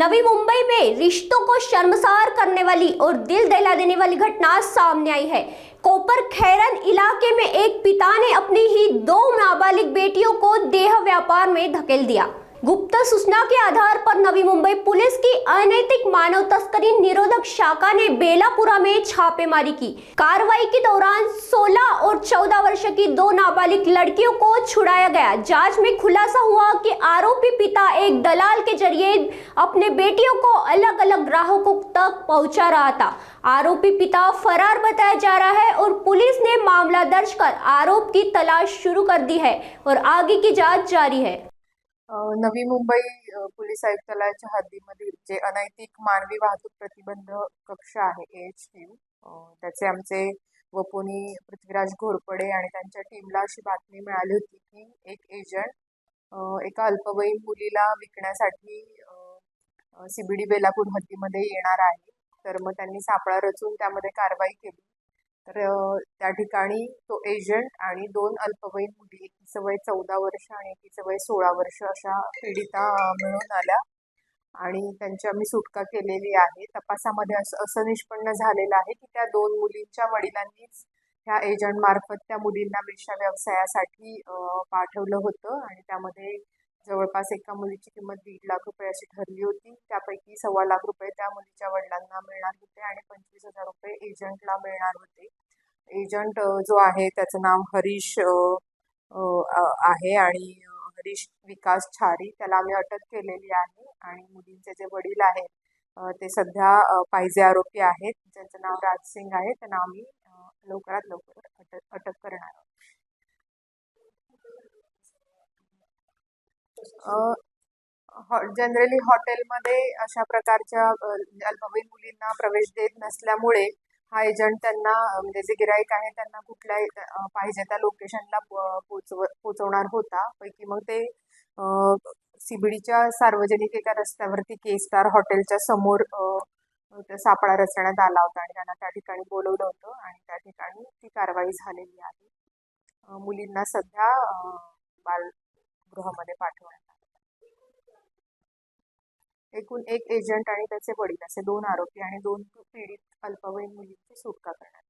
नवी मुंबई में रिश्तों को शर्मसार करने वाली और दिल दहला देने वाली घटना सामने आई है। कोपर खैरन इलाके में एक पिता ने अपनी ही दो नाबालिग बेटियों को देह व्यापार में धकेल दिया। गुप्त सूचना के आधार पर नवी मुंबई पुलिस की अनैतिक मानव तस्करी निरोधक शाखा ने बेलापुरा में छापेमारी की। कार्रवाई के दौरान 16 और 14 वर्ष की दो नाबालिग लड़कियों को छुड़ाया गया। जांच में खुलासा हुआ कि आरोपी पिता एक दलाल के जरिए अपने बेटियों को अलग अलग ग्राहकों तक पहुंचा रहा था। आरोपी पिता फरार बताया जा रहा है और पुलिस ने मामला दर्ज कर आरोप की तलाश शुरू कर दी है और आगे की जांच जारी है। नवी मुंबई पोलीस आयुक्तालयाच्या हद्दीमधील जे अनैतिक मानवी वाहतूक प्रतिबंध कक्ष आहे AHQ, त्याचे आमचे वपुनी पृथ्वीराज घोरपडे आणि त्यांच्या टीमला अशी बातमी मिळाली होती की एक एजंट एका अल्पवयीन मुलीला विकण्यासाठी CBD बेलापूर हद्दीमध्ये येणार आहे। तर मग त्यांनी सापळा रचून त्यामध्ये कारवाई केली। तर त्या ठिकाणी तो एजंट आणि दोन अल्पवयीन मुली, एकीचं वय 14 वर्ष आणि एकीचं वय 16 वर्ष अशा पीडिता मिळून आल्या आणि त्यांची आम्ही सुटका केलेली आहे। तपासामध्ये असं निष्पन्न झालेलं आहे की त्या दोन मुलींच्या वडिलांनीच ह्या एजंट मार्फत त्या मुलींना वेश्या व्यवसायासाठी पाठवलं होतं आणि त्यामध्ये जवळपास एका मुलीची किंमत 1.5 लाख रुपये अशी ठरली होती। त्यापैकी 1.25 लाख रुपये त्या मुलीच्या वडिलांना मिळणार होते आणि 25,000 रुपये एजंटला मिळणार होते। एजंट जो आहे त्याचं नाव हरीश आहे आणि हरीश विकास छारी, त्याला आम्ही अटक केलेली आहे आणि मुलींचे जे वडील आहेत ते सध्या पाहिजे आरोपी आहेत, ज्यांचं नाव राजसिंग आहे। त्यांना आम्ही लवकरात लवकर अटक करणार आहोत। जनरली हॉटेलमध्ये अशा प्रकारच्या अल्पवयीन मुलींना प्रवेश देत नसल्यामुळे हा एजंट त्यांना म्हणजे जे गिराईक आहे त्यांना कुठल्याही पाहिजे त्या लोकेशनला पोचवणार होता। पैकी मग ते CBDच्या सार्वजनिक एका रस्त्यावरती के-स्टार हॉटेलच्या समोर सापळा रचण्यात आला होता आणि त्यांना त्या ठिकाणी बोलवलं होतं आणि त्या ठिकाणी ती कारवाई झालेली आहे। मुलींना सध्या बालगृहामध्ये पाठवण्यात आलं। एकूण एक एजंट आणि त्याचे वडील असे 2 आरोपी आणि 2 पीडित अल्पवयीन मुलींची सुटका करण्यात आली।